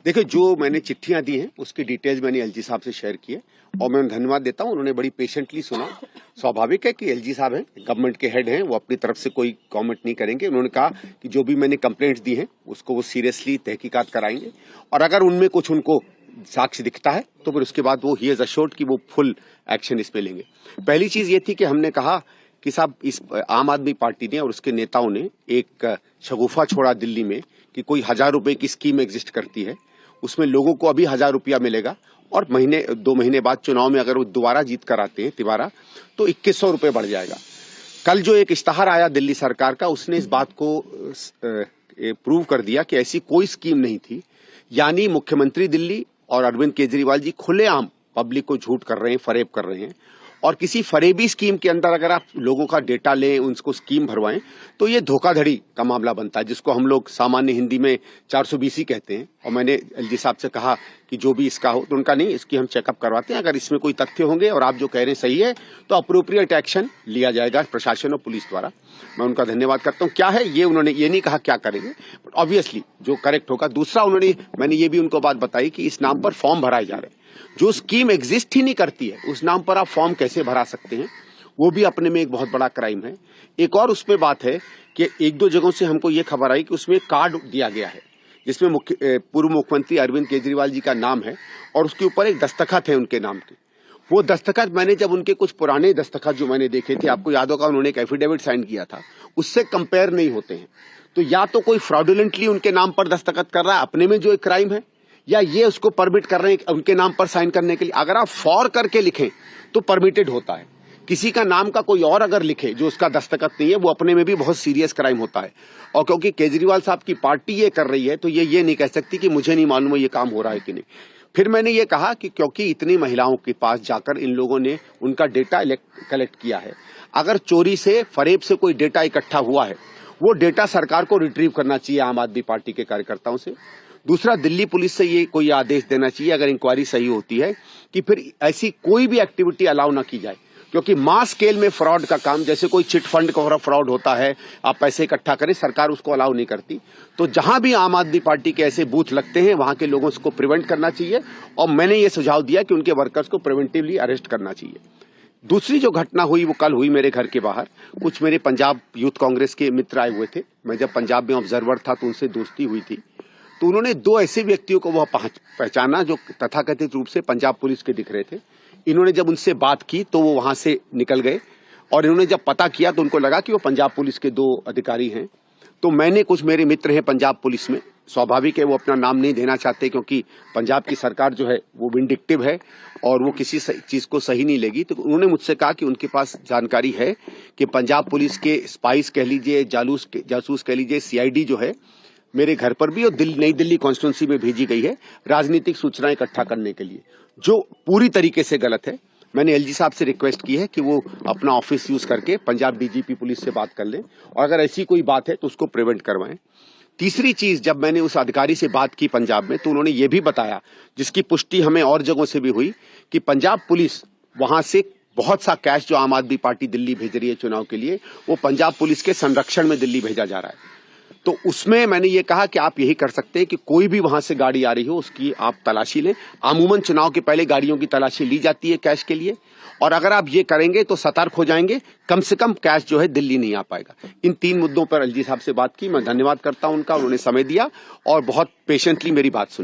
देखिए, जो मैंने चिट्ठियां दी हैं उसकी डिटेल्स मैंने एलजी साहब से शेयर की है और मैं धन्यवाद देता हूं, उन्होंने बड़ी पेशेंटली सुना। स्वाभाविक है कि एलजी साहब हैं, गवर्नमेंट के हेड हैं, वो अपनी तरफ से कोई कमेंट नहीं करेंगे। उन्होंने कहा कि जो भी मैंने कंप्लेंट्स दी हैं उसको वो सीरियसली तहकीकात कराएंगे और अगर उनमें कुछ उनको साक्ष्य दिखता है तो फिर उसके बाद वो ही इज अश्योर्ड कि वो फुल एक्शन इस पे लेंगे। पहली चीज ये थी कि हमने कहा कि साहब इस आम आदमी पार्टी ने और उसके नेताओं ने एक शगुफा छोड़ा दिल्ली में कि कोई 1000 रुपए की स्कीम एग्जिस्ट करती है, उसमें लोगों को अभी 1000 रुपया मिलेगा और 2 महीने बाद चुनाव में अगर वो दोबारा जीत कर आते हैं तिबारा तो 2100 रुपए बढ़ जाएगा। कल जो एक इश्तहार आया दिल्ली सरकार का उसने इस बात को प्रूव कर दिया कि ऐसी कोई स्कीम नहीं थी। यानी मुख्यमंत्री दिल्ली और अरविंद केजरीवाल जी खुलेआम पब्लिक को झूठ कर रहे हैं, फरेब कर रहे हैं और किसी फरेबी स्कीम के अंदर अगर आप लोगों का डेटा लें, उनको स्कीम भरवाएं तो ये धोखाधड़ी का मामला बनता है, जिसको हम लोग सामान्य हिंदी में 420 कहते हैं। और मैंने एलजी साहब से कहा कि जो भी इसका हो, तो उनका नहीं, इसकी हम चेकअप करवाते हैं, अगर इसमें कोई तथ्य होंगे और आप जो कह रहे हैं सही है तो अप्रोप्रिएट एक्शन लिया जाएगा प्रशासन और पुलिस द्वारा। मैं उनका धन्यवाद करता हूँ। क्या है ये, उन्होंने ये नहीं कहा क्या करेंगे, बट ऑब्वियसली जो करेक्ट होगा। दूसरा, मैंने ये भी उनको बात बताई कि इस नाम पर फॉर्म भराए जा रहे हैं, जो स्कीम एग्जिस्ट ही नहीं करती है उस नाम पर आप फॉर्म कैसे भरा सकते हैं, वो भी अपने में एक बहुत बड़ा क्राइम है। एक और उसमें बात है कि 1-2 जगहों से हमको ये खबर आई कि उसमें कार्ड दिया गया है जिसमें पूर्व मुख्यमंत्री अरविंद केजरीवाल जी का नाम है और उसके ऊपर एक दस्तखत है उनके नाम के। वो दस्तखत मैंने जब उनके कुछ पुराने दस्तखत जो मैंने देखे थे, आपको याद होगा उन्होंने एक एफिडेविट साइन किया था, उससे कंपेयर नहीं होते हैं। तो या तो कोई फ्रॉडुलेंटली उनके नाम पर दस्तखत कर रहा है अपने में जो एक क्राइम है, या ये उसको परमिट कर रहे हैं उनके नाम पर साइन करने के लिए। अगर आप फॉर करके लिखें तो परमिटेड होता है, किसी का नाम का कोई और अगर लिखे जो उसका दस्तखत नहीं है वो अपने में भी बहुत सीरियस क्राइम होता है। और क्योंकि केजरीवाल साहब की पार्टी ये कर रही है तो ये नहीं कह सकती कि मुझे नहीं मालूम है ये काम हो रहा है कि नहीं। फिर मैंने ये कहा कि क्योंकि इतनी महिलाओं के पास जाकर इन लोगों ने उनका डेटा कलेक्ट किया है, अगर चोरी से फरेब से कोई डेटा इकट्ठा हुआ है वो डेटा सरकार को रिट्रीव करना चाहिए आम आदमी पार्टी के कार्यकर्ताओं से। दूसरा, दिल्ली पुलिस से ये कोई आदेश देना चाहिए अगर इंक्वायरी सही होती है कि फिर ऐसी कोई भी एक्टिविटी अलाउ ना की जाए, क्योंकि मास स्केल में फ्रॉड का काम, जैसे कोई चिट फंड का फ्रॉड होता है, आप पैसे इकट्ठा करें, सरकार उसको अलाउ नहीं करती। तो जहां भी आम आदमी पार्टी के ऐसे बूथ लगते हैं वहां के लोगों को प्रिवेंट करना चाहिए और मैंने ये सुझाव दिया कि उनके वर्कर्स को प्रिवेंटिवली अरेस्ट करना चाहिए। दूसरी जो घटना हुई वो कल हुई मेरे घर के बाहर। कुछ मेरे पंजाब यूथ कांग्रेस के मित्र आए हुए थे, मैं जब पंजाब में ऑब्जर्वर था तो उनसे दोस्ती हुई थी। तो उन्होंने 2 ऐसे व्यक्तियों को वह पहचाना जो तथाकथित रूप से पंजाब पुलिस के दिख रहे थे। इन्होंने जब उनसे बात की तो वो वहां से निकल गए और इन्होंने जब पता किया तो उनको लगा कि वो पंजाब पुलिस के 2 अधिकारी हैं। तो मैंने, कुछ मेरे मित्र हैं पंजाब पुलिस में, स्वाभाविक है वो अपना नाम नहीं देना चाहते क्योंकि पंजाब की सरकार जो है वो विंडिक्टिव है और वो किसी चीज को सही नहीं लेगी। तो उन्होंने मुझसे कहा कि उनके पास जानकारी है कि पंजाब पुलिस के स्पाइस कह लीजिए, जासूस कह लीजिए, सीआईडी जो है मेरे घर पर भी और नई दिल्ली कॉन्स्टिट्यूंसी में भेजी गई है राजनीतिक सूचना इकट्ठा करने के लिए, जो पूरी तरीके से गलत है। मैंने एलजी साहब से रिक्वेस्ट की है कि वो अपना ऑफिस यूज करके पंजाब डीजीपी पुलिस से बात कर लें और अगर ऐसी कोई बात है तो उसको प्रिवेंट करवाएं। तीसरी चीज, जब मैंने उस अधिकारी से बात की पंजाब में तो उन्होंने ये भी बताया, जिसकी पुष्टि हमें और जगहों से भी हुई, कि पंजाब पुलिस वहां से बहुत सा कैश जो आम आदमी पार्टी दिल्ली भेज रही है चुनाव के लिए, वो पंजाब पुलिस के संरक्षण में दिल्ली भेजा जा रहा है। तो उसमें मैंने ये कहा कि आप यही कर सकते हैं कि कोई भी वहां से गाड़ी आ रही हो उसकी आप तलाशी लें। अमूमन चुनाव के पहले गाड़ियों की तलाशी ली जाती है कैश के लिए, और अगर आप ये करेंगे तो सतर्क हो जाएंगे, कम से कम कैश जो है दिल्ली नहीं आ पाएगा। इन 3 मुद्दों पर एलजी साहब से बात की, मैं धन्यवाद करता हूं उनका, उन्होंने समय दिया और बहुत पेशेंटली मेरी बात सुनी।